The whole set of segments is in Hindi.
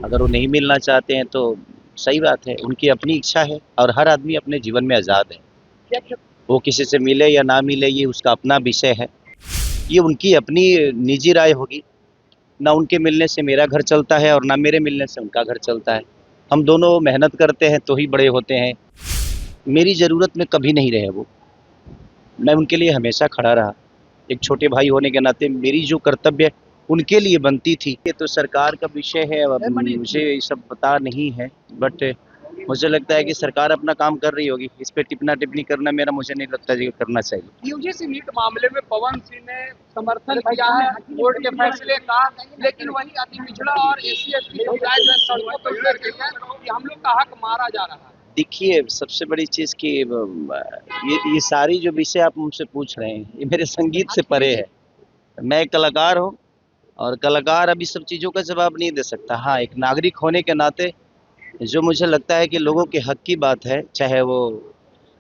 अगर वो नहीं मिलना चाहते हैं तो सही बात है, उनकी अपनी इच्छा है और हर आदमी अपने जीवन में आज़ाद है। वो किसी से मिले या ना मिले ये उसका अपना विषय है, ये उनकी अपनी निजी राय होगी। ना उनके मिलने से मेरा घर चलता है और ना मेरे मिलने से उनका घर चलता है। हम दोनों मेहनत करते हैं तो ही बड़े होते हैं। मेरी ज़रूरत में कभी नहीं रहे वो, मैं उनके लिए हमेशा खड़ा रहा। एक छोटे भाई होने के नाते मेरी जो कर्तव्य उनके लिए बनती थी, ये तो सरकार का विषय है। अब मुझे ये सब पता नहीं है, बट मुझे लगता है कि सरकार अपना काम कर रही होगी। इस पे टिप्पणी टिप्पणी करना मेरा मुझे नहीं लगता जी करना चाहिए। यूजीसी नीट मामले में पवन सिंह ने समर्थन किया है कोर्ट के फैसले का, लेकिन वही अति पिछड़ा और एससी एसटी समुदाय जो है सड़कों पर उतर गई है कि हम लोग का हक मारा जा रहा है। देखिए, सबसे बड़ी चीज़ कि ये सारी जो विषय आप मुझसे पूछ रहे हैं, ये मेरे संगीत से परे है। मैं एक कलाकार हूँ और कलाकार अब इस सब चीज़ों का जवाब नहीं दे सकता। हाँ, एक नागरिक होने के नाते जो मुझे लगता है कि लोगों के हक की बात है, चाहे वो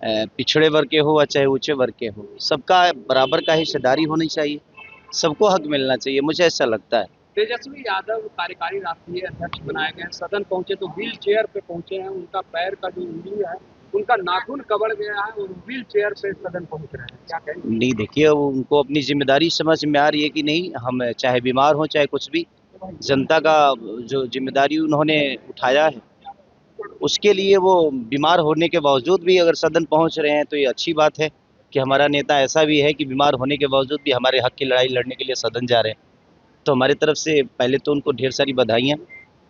पिछड़े वर्ग के हो या चाहे ऊँचे वर्ग के हो, सबका बराबर का हिस्सेदारी होनी चाहिए, सबको हक मिलना चाहिए, मुझे ऐसा लगता है। तेजस्वी यादव कार्यकारी राष्ट्रीय अध्यक्ष बनाए गए हैं, सदन पहुंचे तो व्हील चेयर पे पहुंचे हैं। उनका पैर का जो उंगली है, उनका नाखून कबड़ गया है और व्हील चेयर से सदन पहुंच रहे हैं, क्या कहेंगे? नहीं, देखिए, वो उनको अपनी जिम्मेदारी समझ में आ रही है कि नहीं। हम चाहे बीमार हों चाहे कुछ भी, जनता का जो जिम्मेदारी उन्होंने उठाया है, उसके लिए वो बीमार होने के बावजूद भी अगर सदन पहुंच रहे हैं तो ये अच्छी बात है कि हमारा नेता ऐसा भी है कि बीमार होने के बावजूद भी हमारे हक की लड़ाई लड़ने के लिए सदन जा रहे हैं। तो हमारी तरफ से पहले तो उनको ढेर सारी बधाइयाँ,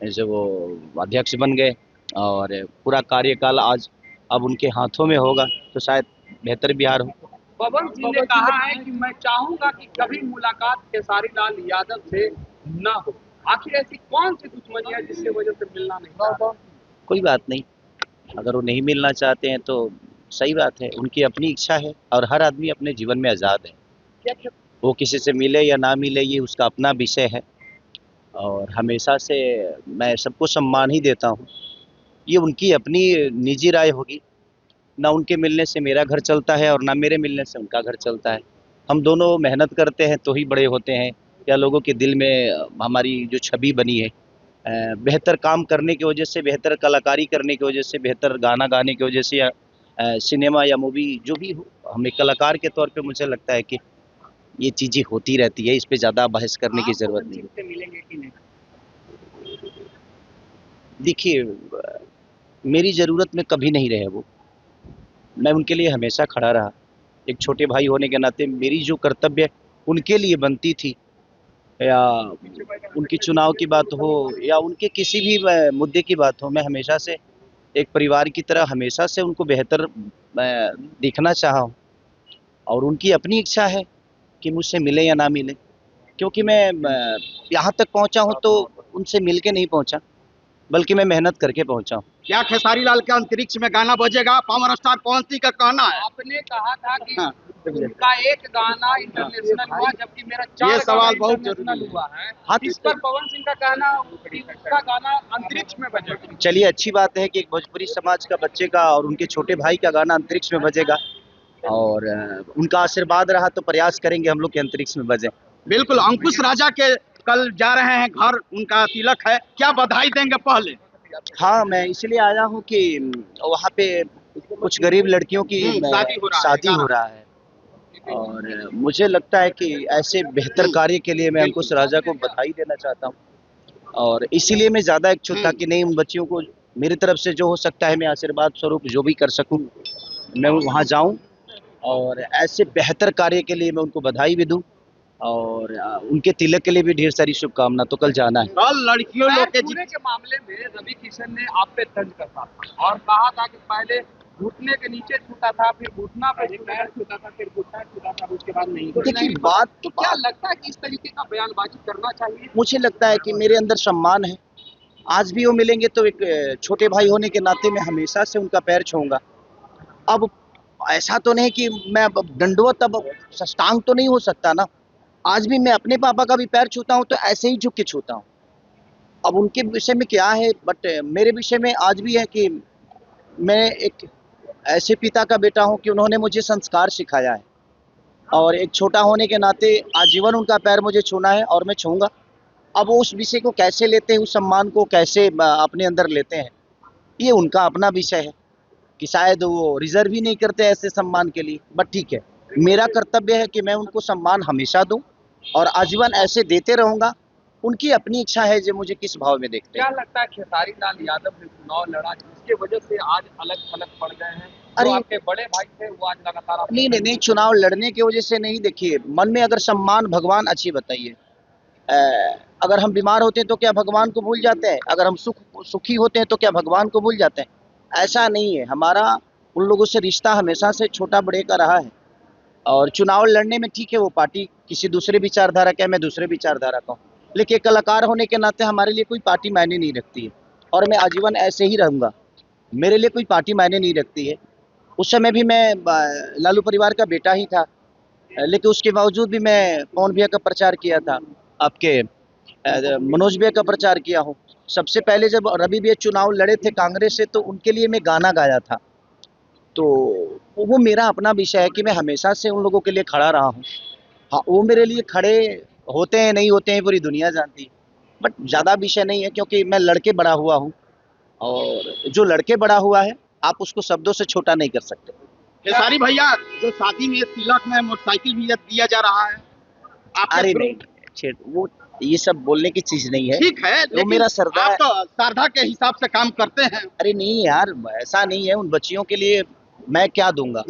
जैसे वो अध्यक्ष बन गए और पूरा कार्यकाल आज अब उनके हाथों में होगा तो शायद बेहतर बिहार हो। पवन सिंह ने कहा है कि मैं चाहूंगा कि कभी मुलाकात खेसारी लाल यादव से न हो। आखिर ऐसी कौन सी दुश्मनी है जिसकी वजह से मिलना नहीं चाहता? कोई बात नहीं, अगर वो नहीं मिलना चाहते हैं तो सही बात है, उनकी अपनी इच्छा है और हर आदमी अपने जीवन में आज़ाद है। वो किसी से मिले या ना मिले ये उसका अपना विषय है और हमेशा से मैं सबको सम्मान ही देता हूँ। ये उनकी अपनी निजी राय होगी। ना उनके मिलने से मेरा घर चलता है और ना मेरे मिलने से उनका घर चलता है। हम दोनों मेहनत करते हैं तो ही बड़े होते हैं, या लोगों के दिल में हमारी जो छवि बनी है, बेहतर काम करने की वजह से, बेहतर कलाकारी करने की वजह से, बेहतर गाना गाने की वजह से, या सिनेमा या मूवी जो भी हो, हम एक कलाकार के तौर पे मुझे लगता है कि ये चीज़ें होती रहती है, इस पे ज़्यादा बहस करने की ज़रूरत नहीं है। मिलेंगे कि नहीं? देखिए, मेरी ज़रूरत में कभी नहीं रहे वो, मैं उनके लिए हमेशा खड़ा रहा। एक छोटे भाई होने के नाते मेरी जो कर्तव्य उनके लिए बनती थी, या उनकी चुनाव की बात हो या उनके किसी भी मुद्दे की बात हो, मैं हमेशा से एक परिवार की तरह हमेशा से उनको बेहतर देखना चाहा हूँ और उनकी अपनी इच्छा है कि मुझसे मिले या ना मिले, क्योंकि मैं यहाँ तक पहुँचा हूँ तो उनसे मिल के नहीं पहुँचा, बल्कि मैं मेहनत करके पहुँचा हूँ। क्या खेसारी लाल के अंतरिक्ष में गाना बजेगा? पावर स्टार पवन सिंह का कहना है। आपने कहा था कि हाँ, उनका एक गाना इंटरनेशनल हुआ, जबकि मेरा 4 ये सवाल गाना बहुत इंटरनेशनल जरूरी है। हुआ है। हाँ, इस पर पवन सिंह का कहना कि उसका गाना अंतरिक्ष में बजेगा। चलिए, अच्छी बात है कि एक भोजपुरी समाज का बच्चे का और उनके छोटे भाई का गाना अंतरिक्ष में बजेगा और उनका आशीर्वाद रहा तो प्रयास करेंगे हम लोग के अंतरिक्ष में बजे। बिल्कुल, अंकुश राजा के कल जा रहे हैं घर, उनका तिलक है, क्या बधाई देंगे पहले? हाँ, मैं इसलिए आया हूँ कि वहाँ पे कुछ गरीब लड़कियों की शादी हो रहा है और मुझे लगता है कि ऐसे बेहतर कार्य के लिए मैं अंकुश राजा को बधाई देना चाहता हूँ और इसीलिए मैं ज़्यादा इच्छुक था कि नहीं, उन बच्चियों को मेरी तरफ से जो हो सकता है मैं आशीर्वाद स्वरूप जो भी कर सकूँ मैं वहाँ जाऊँ और ऐसे बेहतर कार्य के लिए मैं उनको बधाई भी दूँ और उनके तिलक के लिए भी ढेर सारी शुभकामना। तो कल जाना है। कल लड़कियों लोग के पूरे के मामले में रवि किशन ने आप पे तंज कसा था और कहा था कि पहले घुटने के नीचे छूता था, फिर घुटना पे छूता था, फिर घुटना छूता था, उसके बाद नहीं। देखिए, बात तो क्या लगता है कि इस तरीके का बयानबाजी करना चाहिए? मुझे लगता है कि मेरे अंदर सम्मान है। आज भी वो मिलेंगे तो एक छोटे भाई होने के नाते मैं हमेशा से उनका पैर छूऊंगा। अब ऐसा तो नहीं कि मैं अब दंडवत अब साष्टांग तो नहीं हो सकता ना। आज भी मैं अपने पापा का भी पैर छूता हूँ तो ऐसे ही झुक के छूता हूँ। अब उनके विषय में क्या है, बट मेरे विषय में आज भी है कि मैं एक ऐसे पिता का बेटा हूँ कि उन्होंने मुझे संस्कार सिखाया है और एक छोटा होने के नाते आजीवन उनका पैर मुझे छूना है और मैं छूऊंगा। अब वो उस विषय को कैसे लेते हैं, उस सम्मान को कैसे अपने अंदर लेते हैं, ये उनका अपना विषय है कि शायद वो रिजर्व ही नहीं करते ऐसे सम्मान के लिए। बट ठीक है, मेरा कर्तव्य है कि मैं उनको सम्मान हमेशा दूं और आजीवन ऐसे देते रहूंगा। उनकी अपनी इच्छा है जो मुझे किस भाव में देखते क्या हैं। लगता है खेसारी लाल यादव ने चुनाव लड़ा जिसके वजह से आज अलग थलग पड़ गए हैं? जो अरे आपके बड़े भाई थे वो आज लगातार नहीं, चुनाव लड़ने की वजह से नहीं। देखिए, मन में अगर सम्मान, भगवान अच्छी बताइए, अगर हम बीमार होते हैं तो क्या भगवान को भूल जाते हैं? अगर हम सुखी होते हैं तो क्या भगवान को भूल जाते हैं? ऐसा नहीं है। हमारा उन लोगों से रिश्ता हमेशा से छोटा बड़े का रहा है। और चुनाव लड़ने में ठीक है, वो पार्टी किसी दूसरे विचारधारा का है, मैं दूसरे विचारधारा का हूँ, लेकिन एक कलाकार होने के नाते हमारे लिए कोई पार्टी मायने नहीं रखती है और मैं आजीवन ऐसे ही रहूँगा। मेरे लिए कोई पार्टी मायने नहीं रखती है। उस समय भी मैं लालू परिवार का बेटा ही था, लेकिन उसके बावजूद भी मैं पवन भैया का प्रचार किया था, आपके मनोज भैया का प्रचार किया हूँ। सबसे पहले जब रवि भैया चुनाव लड़े थे कांग्रेस से, तो उनके लिए मैं गाना गाया था। तो वो मेरा अपना विषय है कि मैं हमेशा से उन लोगों के लिए खड़ा रहा हूँ। हाँ, वो मेरे लिए खड़े होते हैं नहीं होते हैं पूरी दुनिया जानती है, बट ज़्यादा विषय नहीं है क्योंकि मैं लड़के बड़ा हुआ हूँ और जो लड़के बड़ा हुआ है आप उसको शब्दों से छोटा नहीं कर सकते। खेसारी भैया, जो शादी में तिलक में मोटरसाइकिल भी दिया जा रहा है, आपके अरे थ्रू? नहीं, वो ये सब बोलने की चीज़ नहीं है। ठीक है, वो लेकिन मेरा सरदार आप तो श्रद्धा के हिसाब से काम करते हैं। अरे नहीं यार, ऐसा नहीं है। उन बच्चियों के लिए मैं क्या दूंगा?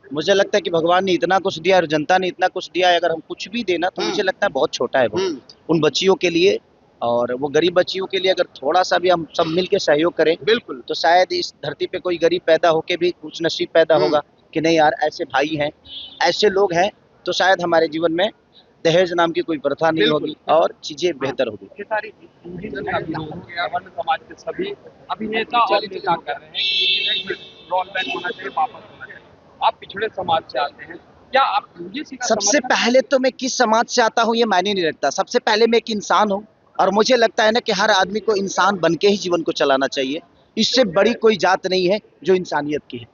मुझे लगता है कि भगवान ने इतना कुछ दिया और जनता ने इतना कुछ दिया है, अगर हम कुछ भी देना तो मुझे लगता है बहुत छोटा है वो उन बच्चियों के लिए। और वो गरीब बच्चियों के लिए अगर थोड़ा सा भी हम सब मिल के सहयोग करें, बिल्कुल। तो शायद इस धरती पे कोई गरीब पैदा होके भी कुछ नसीब पैदा होगा कि नहीं यार, ऐसे भाई हैं, ऐसे लोग हैं, तो शायद हमारे जीवन में दहेज नाम की कोई प्रथा नहीं होगी और चीजें बेहतर होगी। खेसारी इंडिविजुअल का विरोध हो गया, वर्ण समाज के सभी अभिनेता और नेता कर रहे हैं कि रोल बैक होना चाहिए, वापस होना चाहिए। आप पिछड़े समाज से आते हैं, क्या आप यूजीसी का सबसे समर्थन? पहले तो मैं किस समाज से आता हूँ ये मायने नहीं रखता। सबसे पहले मैं एक इंसान हूँ और मुझे लगता है ना कि हर आदमी को इंसान बन के ही जीवन को चलाना चाहिए। इससे बड़ी कोई जात नहीं है जो इंसानियत की है।